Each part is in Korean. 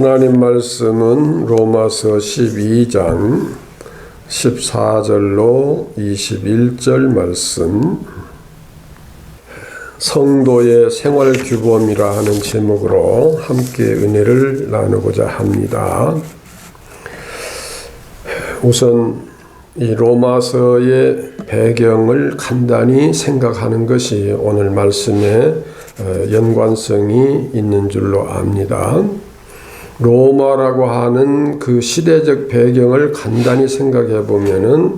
하나님 말씀은 로마서 12장 14절로 21절 말씀, 성도의 생활 규범이라 하는 제목으로 함께 은혜를 나누고자 합니다. 우선 이 로마서의 배경을 간단히 생각하는 것이 오늘 말씀에 연관성이 있는 줄로 압니다. 로마라고 하는 그 시대적 배경을 간단히 생각해 보면은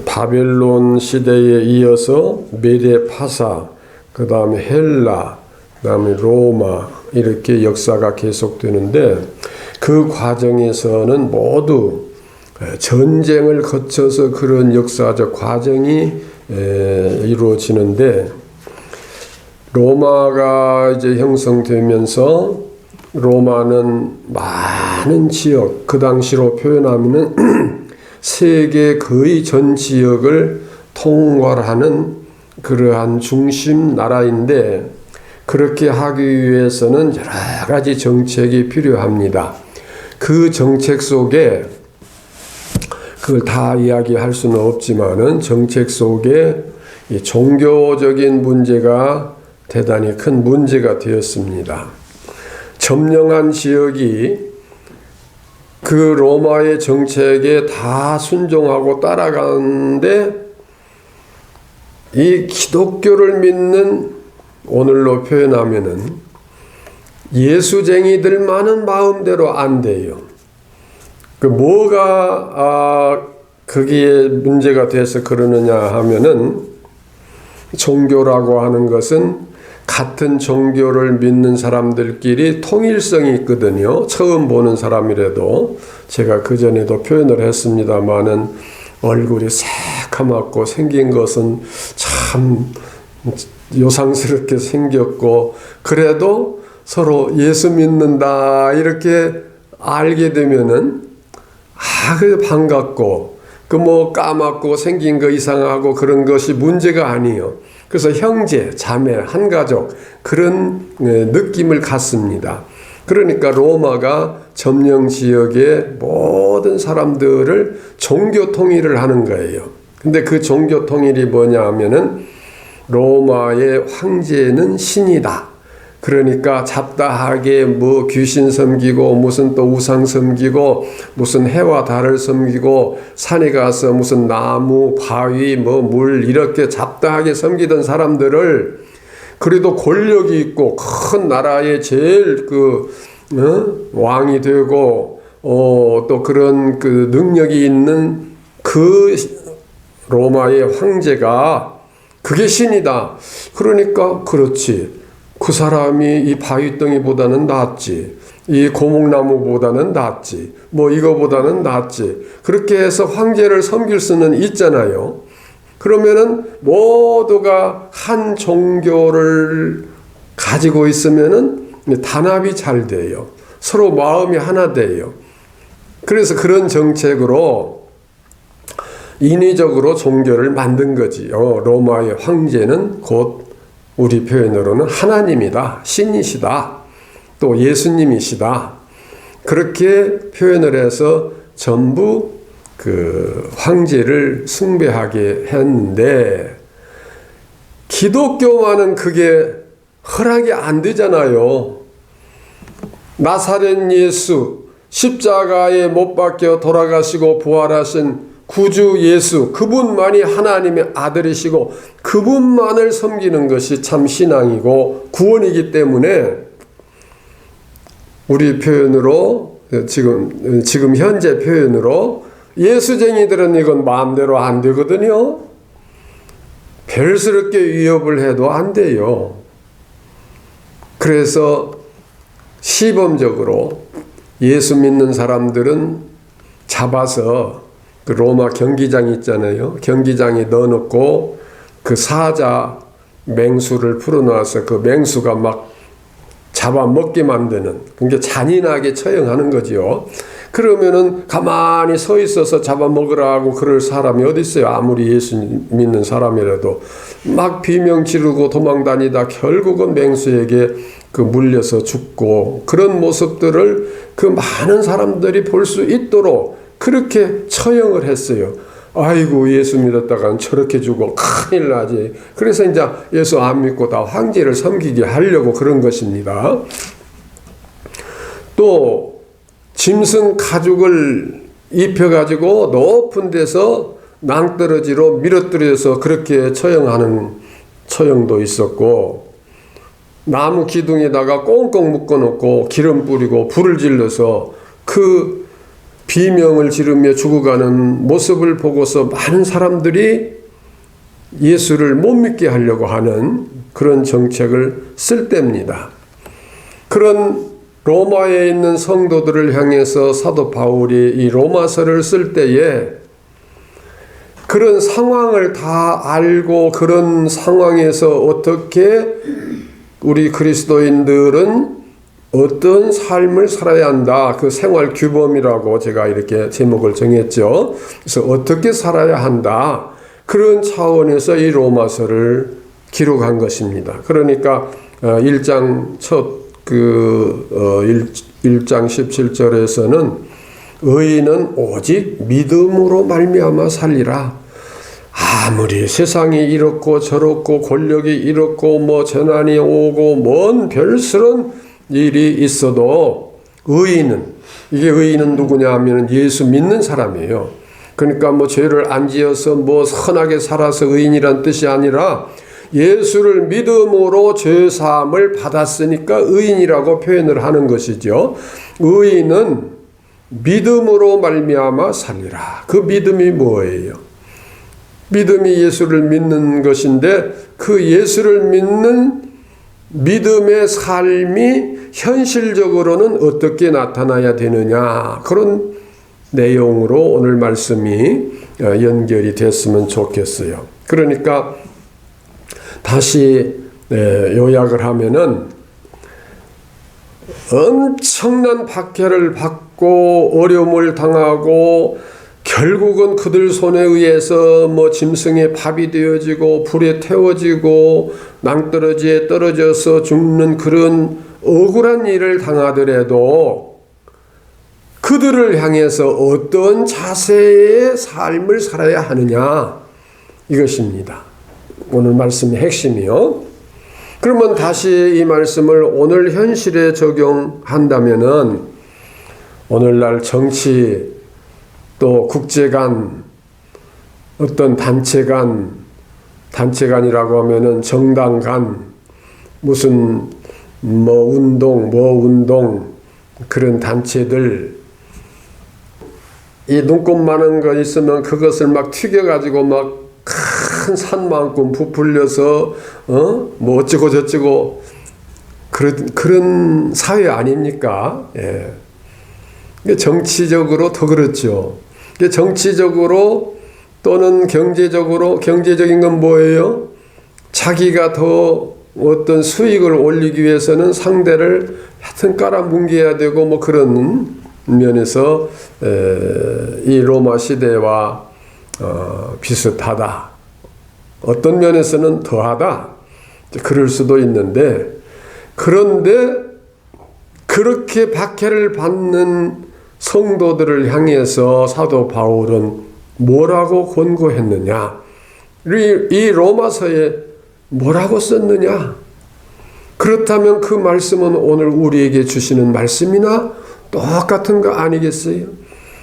바벨론 시대에 이어서 메데 파사, 그 다음에 헬라, 그 다음에 로마, 이렇게 역사가 계속되는데, 그 과정에서는 모두 전쟁을 거쳐서 그런 역사적 과정이 이루어지는데, 로마가 이제 형성되면서 로마는 많은 지역, 그 당시로 표현하면은 세계 거의 전 지역을 통괄하는 그러한 중심 나라인데, 그렇게 하기 위해서는 여러 가지 정책이 필요합니다. 그 정책 속에 그걸 다 이야기할 수는 없지만은 정책 속에 이 종교적인 문제가 대단히 큰 문제가 되었습니다. 점령한 지역이 그 로마의 정책에 다 순종하고 따라가는데, 이 기독교를 믿는, 오늘로 표현하면은 예수쟁이들만은 마음대로 안 돼요. 그 뭐가 거기에 문제가 돼서 그러느냐 하면은, 종교라고 하는 것은 같은 종교를 믿는 사람들끼리 통일성이 있거든요. 처음 보는 사람이라도. 제가 그전에도 표현을 했습니다마는, 얼굴이 새카맣고 생긴 것은 참 요상스럽게 생겼고, 그래도 서로 예수 믿는다 이렇게 알게 되면은 그래 반갑고, 그 뭐 까맣고 생긴 거 이상하고 그런 것이 문제가 아니에요. 그래서 형제, 자매, 한 가족, 그런 느낌을 갖습니다. 그러니까 로마가 점령 지역의 모든 사람들을 종교 통일을 하는 거예요. 근데 그 종교 통일이 뭐냐 하면은, 로마의 황제는 신이다. 그러니까 잡다하게 뭐 귀신 섬기고, 무슨 또 우상 섬기고, 무슨 해와 달을 섬기고, 산에 가서 무슨 나무, 바위, 뭐 물 이렇게 잡다하게 섬기던 사람들을, 그래도 권력이 있고 큰 나라의 제일 왕이 되고 또 그런 그 능력이 있는 그 로마의 황제가 그게 신이다. 그러니까 그렇지. 그 사람이 이 바위덩이보다는 낫지. 이 고목나무보다는 낫지. 뭐 이거보다는 낫지. 그렇게 해서 황제를 섬길 수는 있잖아요. 그러면은 모두가 한 종교를 가지고 있으면은 단합이 잘 돼요. 서로 마음이 하나 돼요. 그래서 그런 정책으로 인위적으로 종교를 만든 거지요. 로마의 황제는 곧 우리 표현으로는 하나님이다, 신이시다, 또 예수님이시다. 그렇게 표현을 해서 전부 그 황제를 숭배하게 했는데, 기독교만은 그게 허락이 안 되잖아요. 나사렛 예수, 십자가에 못 박혀 돌아가시고 부활하신 구주 예수, 그분만이 하나님의 아들이시고 그분만을 섬기는 것이 참 신앙이고 구원이기 때문에, 우리 표현으로 지금 현재 표현으로 예수쟁이들은 이건 마음대로 안 되거든요. 별스럽게 위협을 해도 안 돼요. 그래서 시범적으로 예수 믿는 사람들은 잡아서 그 로마 경기장 있잖아요. 경기장에 넣어놓고 그 사자 맹수를 풀어놔서 그 맹수가 막 잡아먹게 만드는, 그러니까 잔인하게 처형하는 거지요. 그러면은 가만히 서 있어서 잡아먹으라고 그럴 사람이 어디 있어요? 아무리 예수 믿는 사람이라도 막 비명 지르고 도망다니다 결국은 맹수에게 물려서 죽고, 그런 모습들을 그 많은 사람들이 볼 수 있도록 그렇게 처형을 했어요. 아이고, 예수 믿었다간 저렇게 죽어 큰일 나지. 그래서 이제 예수 안 믿고 다 황제를 섬기게 하려고 그런 것입니다. 또 짐승 가죽을 입혀가지고 높은 데서 낭떠러지로 밀어뜨려서 그렇게 처형하는 처형도 있었고, 나무 기둥에다가 꽁꽁 묶어놓고 기름 뿌리고 불을 질러서 그 비명을 지르며 죽어가는 모습을 보고서 많은 사람들이 예수를 못 믿게 하려고 하는 그런 정책을 쓸 때입니다. 그런 로마에 있는 성도들을 향해서 사도 바울이 이 로마서를 쓸 때에 그런 상황을 다 알고, 그런 상황에서 어떻게 우리 그리스도인들은 어떤 삶을 살아야 한다, 그 생활 규범이라고 제가 이렇게 제목을 정했죠. 그래서 어떻게 살아야 한다, 그런 차원에서 이 로마서를 기록한 것입니다. 그러니까 1장 1장 17절에서는 의인은 오직 믿음으로 말미암아 살리라. 아무리 세상이 이렇고 저렇고 권력이 이렇고 뭐 재난이 오고 뭔 별스런 일이 있어도 의인은, 이게 의인은 누구냐 하면 예수 믿는 사람이에요. 그러니까 뭐 죄를 안 지어서 뭐 선하게 살아서 의인이란 뜻이 아니라 예수를 믿음으로 죄사함을 받았으니까 의인이라고 표현을 하는 것이죠. 의인은 믿음으로 말미암아 살리라. 그 믿음이 뭐예요? 믿음이 예수를 믿는 것인데, 그 예수를 믿는 믿음의 삶이 현실적으로는 어떻게 나타나야 되느냐, 그런 내용으로 오늘 말씀이 연결이 됐으면 좋겠어요. 그러니까 다시 요약을 하면은, 엄청난 박해를 받고 어려움을 당하고 결국은 그들 손에 의해서 뭐 짐승의 밥이 되어지고 불에 태워지고 낭떠러지에 떨어져서 죽는 그런 억울한 일을 당하더라도 그들을 향해서 어떤 자세의 삶을 살아야 하느냐, 이것입니다. 오늘 말씀의 핵심이요. 그러면 다시 이 말씀을 오늘 현실에 적용한다면은, 오늘날 정치, 또 국제 간, 어떤 단체 간이라고 하면은 정당 간, 무슨 운동, 그런 단체들, 이 눈곱 많은 거 있으면 그것을 막 튀겨가지고 막 큰 산만큼 부풀려서 뭐 어쩌고 저쩌고 그런 사회 아닙니까? 예. 정치적으로 더 그렇죠. 정치적으로 또는 경제적인 건 뭐예요? 자기가 더 어떤 수익을 올리기 위해서는 상대를 하여튼 깔아뭉개야 되고 뭐 그런 면에서 이 로마 시대와 비슷하다. 어떤 면에서는 더하다. 그럴 수도 있는데, 그런데 그렇게 박해를 받는 성도들을 향해서 사도 바울은 뭐라고 권고했느냐? 이 로마서에 뭐라고 썼느냐? 그렇다면 그 말씀은 오늘 우리에게 주시는 말씀이나 똑같은 거 아니겠어요?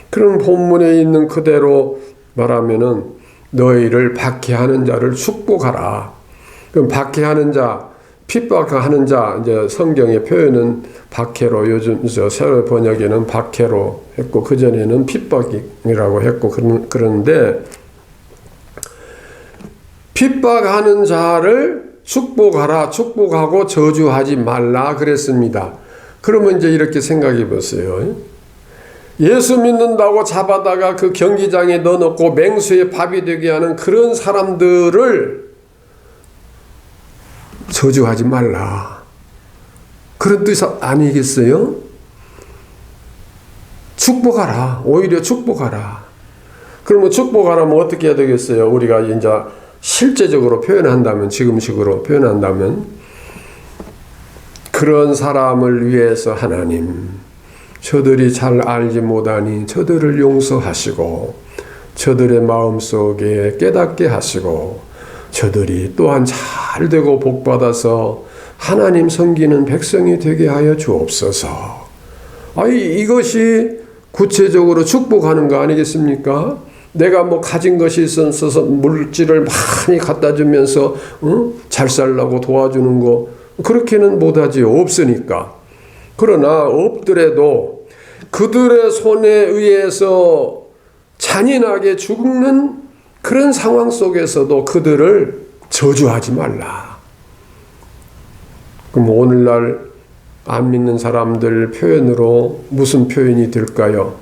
그런 본문에 있는 그대로 말하면은 너희를 박해하는 자를 축복하라. 그럼 박해하는 자, 핍박하는 자, 이제 성경의 표현은 박해로, 요즘 새로 번역에는 박해로 했고 그전에는 핍박이라고 했고 그런데 핍박하는 자를 축복하라, 축복하고 저주하지 말라 그랬습니다. 그러면 이제 이렇게 생각해 보세요. 예수 믿는다고 잡아다가 그 경기장에 넣어놓고 맹수의 밥이 되게 하는 그런 사람들을 저주하지 말라. 그런 뜻 아니겠어요? 축복하라. 오히려 축복하라. 그러면 축복하라면 어떻게 해야 되겠어요? 우리가 이제 실제적으로 표현한다면, 지금식으로 표현한다면, 그런 사람을 위해서 하나님, 저들이 잘 알지 못하니 저들을 용서하시고, 저들의 마음속에 깨닫게 하시고, 저들이 또한 잘 되고 복받아서 하나님 섬기는 백성이 되게 하여 주옵소서. 이것이 구체적으로 축복하는 거 아니겠습니까? 내가 뭐 가진 것이 있어서 물질을 많이 갖다 주면서 잘 살라고 도와주는 거 그렇게는 못하지요. 없으니까. 그러나 없더라도 그들의 손에 의해서 잔인하게 죽는 그런 상황 속에서도 그들을 저주하지 말라. 그럼 오늘날 안 믿는 사람들 표현으로 무슨 표현이 될까요?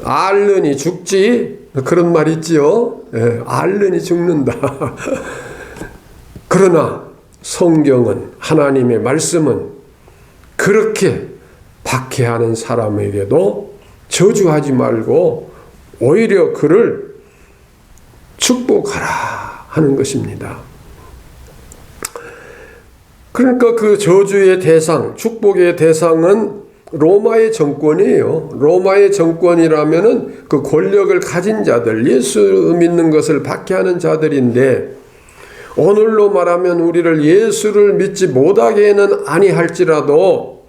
앓느니 죽지? 그런 말 있지요? 예, 앓느니 죽는다. 그러나 성경은, 하나님의 말씀은 그렇게 박해하는 사람에게도 저주하지 말고 오히려 그를 축복하라 하는 것입니다. 그러니까 그 저주의 대상, 축복의 대상은 로마의 정권이에요. 로마의 정권이라면은 그 권력을 가진 자들, 예수 믿는 것을 박해하는 자들인데, 오늘로 말하면 우리를 예수를 믿지 못하게는 아니할지라도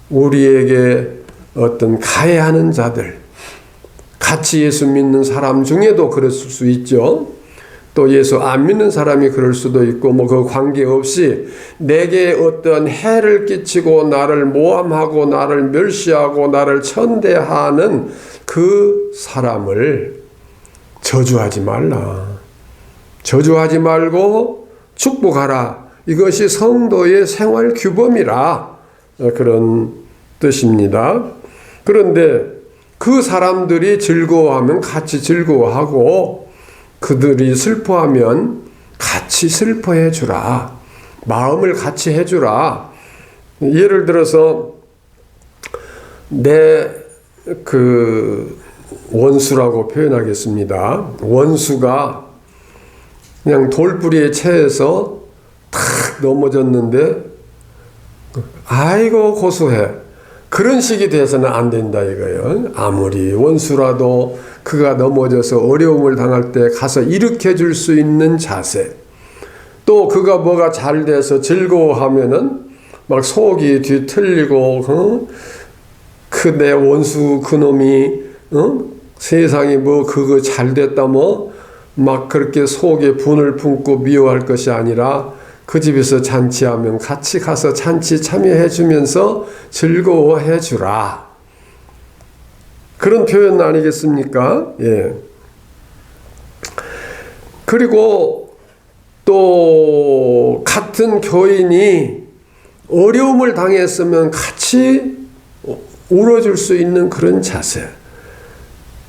우리에게 어떤 가해하는 자들, 같이 예수 믿는 사람 중에도 그럴 수 있죠. 또 예수 안 믿는 사람이 그럴 수도 있고, 그 관계없이 내게 어떤 해를 끼치고 나를 모함하고 나를 멸시하고 나를 천대하는 그 사람을 저주하지 말라. 저주하지 말고 축복하라. 이것이 성도의 생활 규범이라, 그런 뜻입니다. 그런데 그 사람들이 즐거워하면 같이 즐거워하고, 그들이 슬퍼하면 같이 슬퍼해 주라. 마음을 같이 해 주라. 예를 들어서 내 원수라고 표현하겠습니다. 원수가 그냥 돌부리에 채해서 탁 넘어졌는데 아이고 고소해. 그런 식이 돼서는 안 된다 이거예요. 아무리 원수라도 그가 넘어져서 어려움을 당할 때 가서 일으켜 줄 수 있는 자세. 또 그가 뭐가 잘 돼서 즐거워하면은 막 속이 뒤틀리고, 그 내 원수 그놈이 세상에 뭐 그거 잘 됐다 막 그렇게 속에 분을 품고 미워할 것이 아니라, 그 집에서 잔치하면 같이 가서 잔치 참여해 주면서 즐거워해 주라. 그런 표현 아니겠습니까? 예. 그리고 또 같은 교인이 어려움을 당했으면 같이 울어줄 수 있는 그런 자세.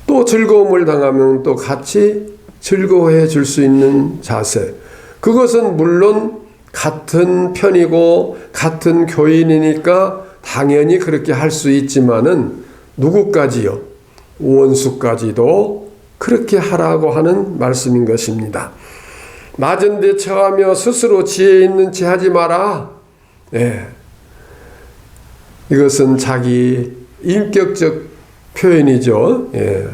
또 즐거움을 당하면 또 같이 즐거워해 줄 수 있는 자세. 그것은 물론 같은 편이고 같은 교인이니까 당연히 그렇게 할 수 있지만은 누구까지요? 원수까지도 그렇게 하라고 하는 말씀인 것입니다. 낮은 데 처하며 스스로 지혜 있는 체 하지 마라. 예. 이것은 자기 인격적 표현이죠. 예.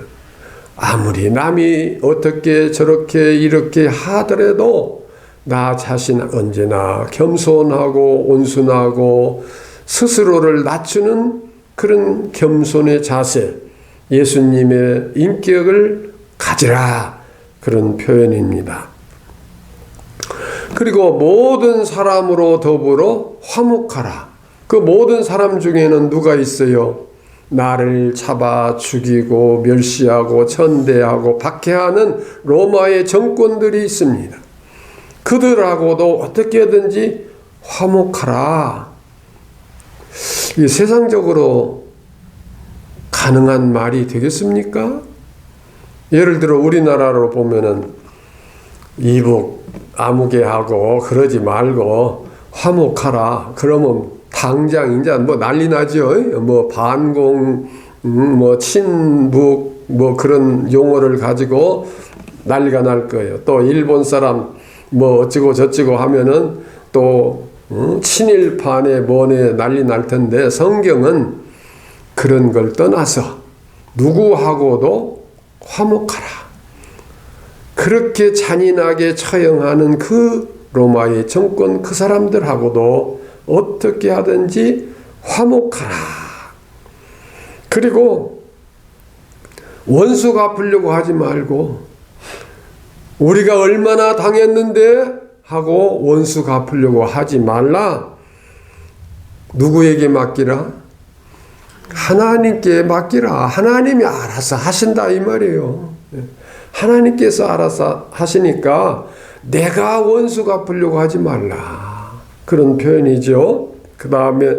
아무리 남이 어떻게 저렇게 이렇게 하더라도 나 자신 언제나 겸손하고 온순하고 스스로를 낮추는 그런 겸손의 자세, 예수님의 인격을 가지라, 그런 표현입니다. 그리고 모든 사람으로 더불어 화목하라. 그 모든 사람 중에는 누가 있어요? 나를 잡아 죽이고 멸시하고 천대하고 박해하는 로마의 정권들이 있습니다. 그들하고도 어떻게든지 화목하라. 이 세상적으로 가능한 말이 되겠습니까? 예를 들어 우리나라로 보면은 이북 아무개 하고 그러지 말고 화목하라. 그러면 당장 이제 뭐 난리 나죠. 뭐 반공, 뭐 친북, 뭐 그런 용어를 가지고 난리가 날 거예요. 또 일본 사람 뭐 어쩌고 저쩌고 하면은 또 친일파네 뭐네 난리 날 텐데, 성경은 그런 걸 떠나서 누구하고도 화목하라. 그렇게 잔인하게 처형하는 그 로마의 정권 그 사람들하고도 어떻게 하든지 화목하라. 그리고 원수 갚으려고 하지 말고, 우리가 얼마나 당했는데 하고 원수 갚으려고 하지 말라. 누구에게 맡기라? 하나님께 맡기라. 하나님이 알아서 하신다 이 말이에요. 하나님께서 알아서 하시니까 내가 원수 갚으려고 하지 말라. 그런 표현이죠. 그 다음에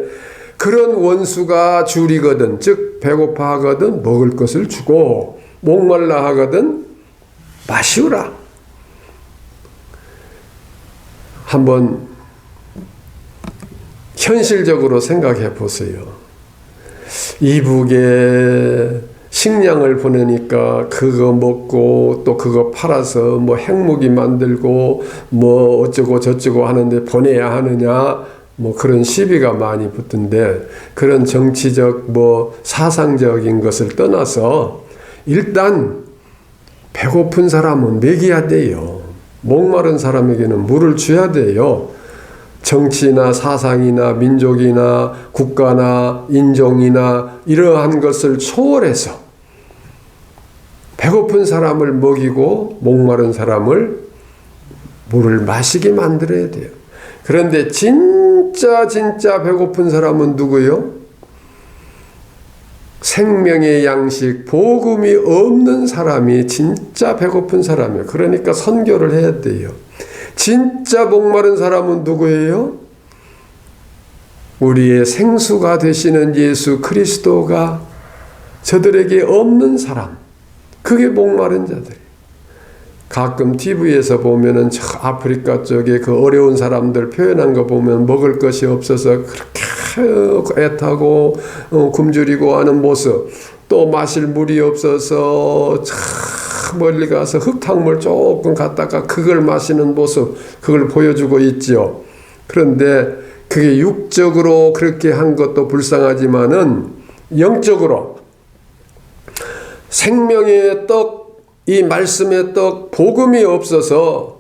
그런 원수가 줄이거든, 즉 배고파 하거든 먹을 것을 주고, 목말라 하거든 마시우라. 한번 현실적으로 생각해 보세요. 이북에 식량을 보내니까 그거 먹고 또 그거 팔아서 뭐 핵무기 만들고 뭐 어쩌고 저쩌고 하는데 보내야 하느냐, 뭐 그런 시비가 많이 붙던데, 그런 정치적 뭐 사상적인 것을 떠나서 일단 배고픈 사람은 먹여야 돼요. 목마른 사람에게는 물을 줘야 돼요. 정치나 사상이나 민족이나 국가나 인종이나 이러한 것을 초월해서 배고픈 사람을 먹이고 목마른 사람을 물을 마시게 만들어야 돼요. 그런데 진짜 배고픈 사람은 누구요? 생명의 양식, 복음이 없는 사람이 진짜 배고픈 사람이에요. 그러니까 선교를 해야 돼요. 진짜 목마른 사람은 누구예요? 우리의 생수가 되시는 예수 그리스도가 저들에게 없는 사람, 그게 목마른 자들이에요. 가끔 TV에서 보면은 저 아프리카 쪽에 그 어려운 사람들 표현한 거 보면 먹을 것이 없어서 그렇게 애타고 굶주리고 하는 모습, 또 마실 물이 없어서 참 멀리 가서 흙탕물 조금 갖다가 그걸 마시는 모습, 그걸 보여주고 있죠. 그런데 그게 육적으로 그렇게 한 것도 불쌍하지만은 영적으로 생명의 떡, 이 말씀의 떡, 복음이 없어서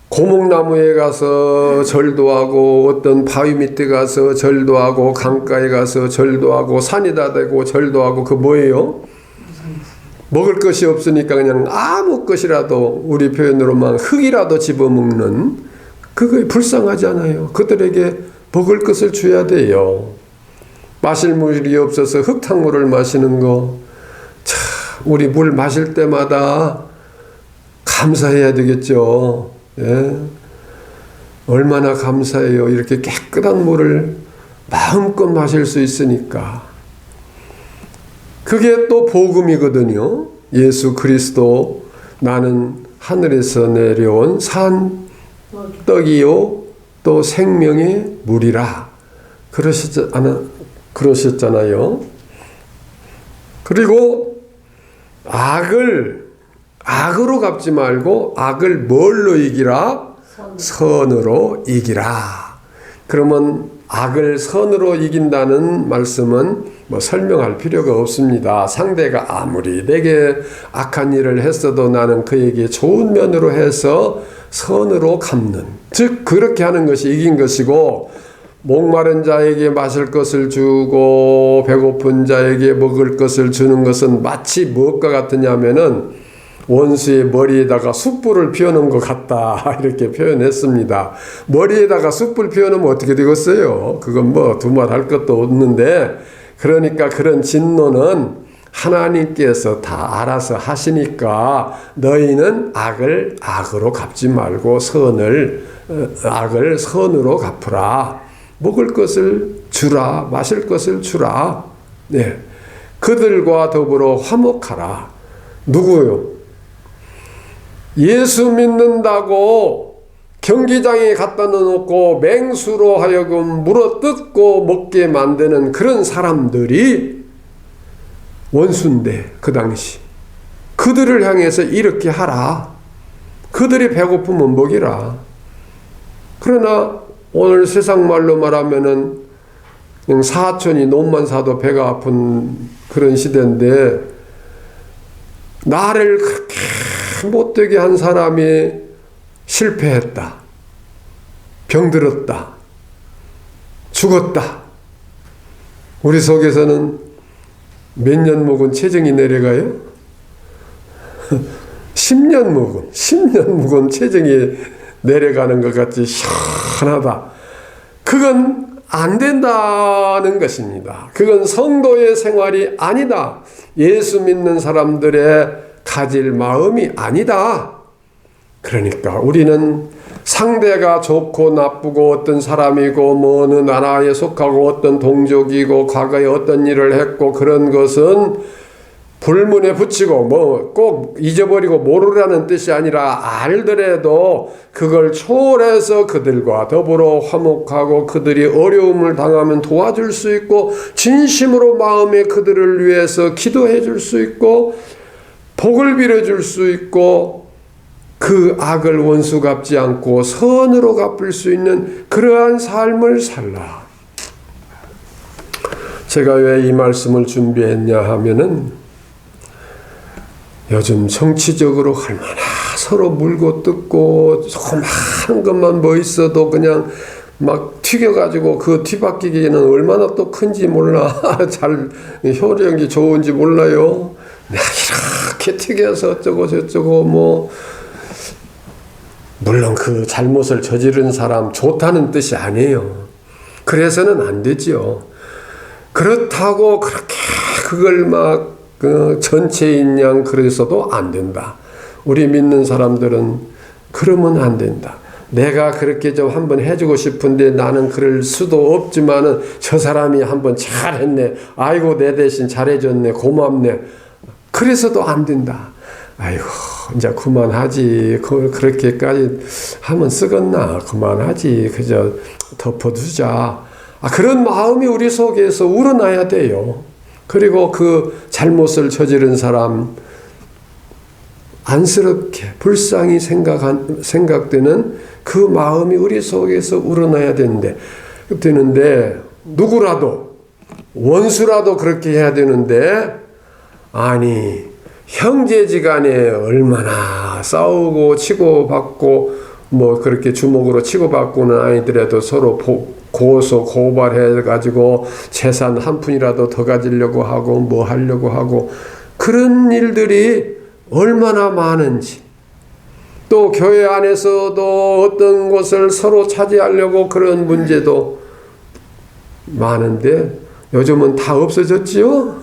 고목나무에 가서 절도 하고, 어떤 바위 밑에 가서 절도 하고, 강가에 가서 절도 하고, 산에다 대고 절도 하고, 그 뭐예요? 먹을 것이 없으니까 그냥 아무 것이라도, 우리 표현으로만 흙이라도 집어먹는, 그거 불쌍하잖아요. 그들에게 먹을 것을 줘야 돼요. 마실 물이 없어서 흙탕물을 마시는 거, 참 우리 물 마실 때마다 감사해야 되겠죠. 예. 얼마나 감사해요. 이렇게 깨끗한 물을 마음껏 마실 수 있으니까. 그게 또 복음이거든요. 예수 그리스도, 나는 하늘에서 내려온 산 떡이요 또 생명의 물이라 그러셨잖아요. 그리고 악으로 갚지 말고 악을 뭘로 이기라? 선으로 이기라. 그러면 악을 선으로 이긴다는 말씀은 뭐 설명할 필요가 없습니다. 상대가 아무리 내게 악한 일을 했어도 나는 그에게 좋은 면으로 해서 선으로 갚는, 즉 그렇게 하는 것이 이긴 것이고, 목마른 자에게 마실 것을 주고 배고픈 자에게 먹을 것을 주는 것은 마치 무엇과 같으냐면은 원수의 머리에다가 숯불을 피워놓은 것 같다, 이렇게 표현했습니다. 머리에다가 숯불 피워놓으면 어떻게 되겠어요? 그건 뭐 두말할 것도 없는데, 그러니까 그런 진노는 하나님께서 다 알아서 하시니까 너희는 악을 악으로 갚지 말고 악을 선으로 갚으라. 먹을 것을 주라, 마실 것을 주라. 네. 그들과 더불어 화목하라. 누구요? 예수 믿는다고 경기장에 갖다 놓고 맹수로 하여금 물어뜯고 먹게 만드는 그런 사람들이 원수인데, 그 당시 그들을 향해서 이렇게 하라. 그들이 배고프면 먹이라. 그러나 오늘 세상 말로 말하면은 그냥 사촌이 논만 사도 배가 아픈 그런 시대인데, 나를 그렇게 못되게 한 사람이 실패했다, 병들었다, 죽었다. 우리 속에서는 몇 년 묵은 체정이 내려가요? 10년 묵은 체정이 내려가는 것 같이 시원하다. 그건 안 된다는 것입니다. 그건 성도의 생활이 아니다. 예수 믿는 사람들의 가질 마음이 아니다. 그러니까 우리는 상대가 좋고 나쁘고 어떤 사람이고 뭐 어느 나라에 속하고 어떤 동족이고 과거에 어떤 일을 했고 그런 것은 불문에 붙이고 뭐 꼭 잊어버리고 모르라는 뜻이 아니라 알더라도 그걸 초월해서 그들과 더불어 화목하고 그들이 어려움을 당하면 도와줄 수 있고 진심으로 마음에 그들을 위해서 기도해 줄 수 있고 복을 빌어줄 수 있고 그 악을 원수 갚지 않고 선으로 갚을 수 있는 그러한 삶을 살라. 제가 왜 이 말씀을 준비했냐 하면은 요즘 정치적으로 얼마나 서로 물고 뜯고 조그마한 것만 뭐 있어도 그냥 막 튀겨가지고 그 뒤바뀌기는 얼마나 또 큰지 몰라. 잘 효력이 좋은지 몰라요. 내가 이렇게 튀겨서 어쩌고 저쩌고 뭐 물론 그 잘못을 저지른 사람 좋다는 뜻이 아니에요. 그래서는 안 되지요. 그렇다고 그렇게 그걸 막 전체인 양 그래서도 안 된다. 우리 믿는 사람들은 그러면 안 된다. 내가 그렇게 좀 한번 해주고 싶은데 나는 그럴 수도 없지만은 저 사람이 한번 잘했네. 아이고 내 대신 잘해줬네. 고맙네. 그래서도 안 된다. 아이고 이제 그만하지. 그렇게까지 하면 쓰겄나. 그만하지. 그저 덮어두자. 그런 마음이 우리 속에서 우러나야 돼요. 그리고 그 잘못을 저지른 사람 안쓰럽게 불쌍히 생각되는 그 마음이 우리 속에서 우러나야 되는데 누구라도 원수라도 그렇게 해야 되는데 아니 형제지간에 얼마나 싸우고 치고받고 뭐 그렇게 주먹으로 치고받고는 아니더라도 서로 고소 고발해가지고 재산 한 푼이라도 더 가지려고 하고 뭐 하려고 하고 그런 일들이 얼마나 많은지, 또 교회 안에서도 어떤 것을 서로 차지하려고 그런 문제도 많은데 요즘은 다 없어졌지요?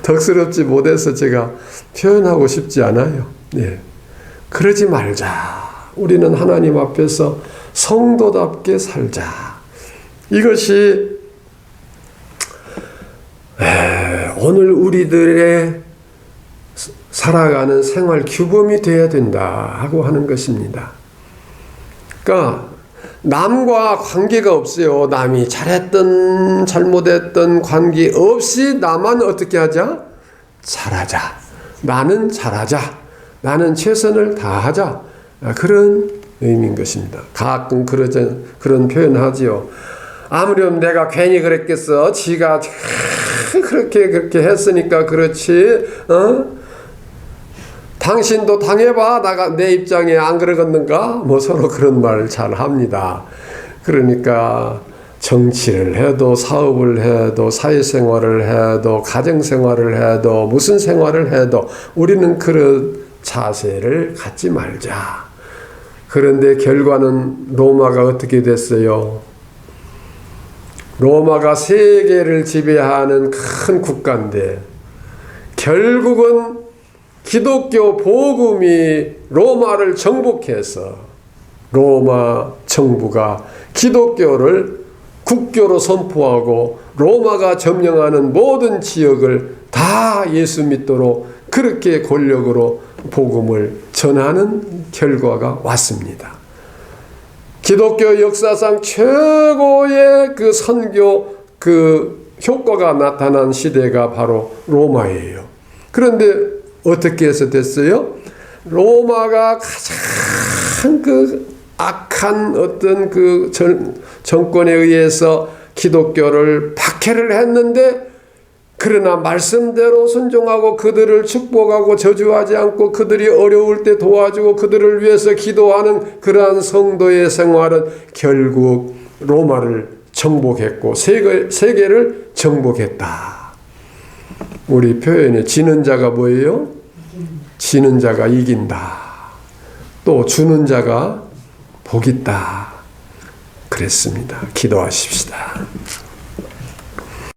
덕스럽지 못해서 제가 표현하고 싶지 않아요. 네. 그러지 말자. 우리는 하나님 앞에서 성도답게 살자. 이것이 오늘 우리들의 살아가는 생활 규범이 되어야 된다 하고 하는 것입니다. 그러니까 남과 관계가 없어요. 남이 잘했든 잘못했든 관계없이 나만 어떻게 하자? 잘하자. 나는 잘하자. 나는 최선을 다하자. 그런 의미인 것입니다. 가끔 그런 표현하지요. 아무렴 내가 괜히 그랬겠어. 지가 그렇게 했으니까 그렇지. 당신도 당해봐. 내 입장에 안 그러겠는가? 뭐 서로 그런 말 잘 합니다. 그러니까 정치를 해도 사업을 해도 사회생활을 해도 가정생활을 해도 무슨 생활을 해도 우리는 그런 자세를 갖지 말자. 그런데 결과는 로마가 어떻게 됐어요? 로마가 세계를 지배하는 큰 국가인데 결국은 기독교 복음이 로마를 정복해서 로마 정부가 기독교를 국교로 선포하고 로마가 점령하는 모든 지역을 다 예수 믿도록 그렇게 권력으로 복음을 전하는 결과가 왔습니다. 기독교 역사상 최고의 그 선교 그 효과가 나타난 시대가 바로 로마예요. 그런데 어떻게 해서 됐어요? 로마가 가장 그 악한 어떤 그 정권에 의해서 기독교를 박해를 했는데, 그러나 말씀대로 순종하고 그들을 축복하고 저주하지 않고 그들이 어려울 때 도와주고 그들을 위해서 기도하는 그러한 성도의 생활은 결국 로마를 정복했고 세계를 정복했다. 우리 표현에 지는 자가 뭐예요? 지는 자가 이긴다. 또 주는 자가 복 있다. 그랬습니다. 기도하십시다.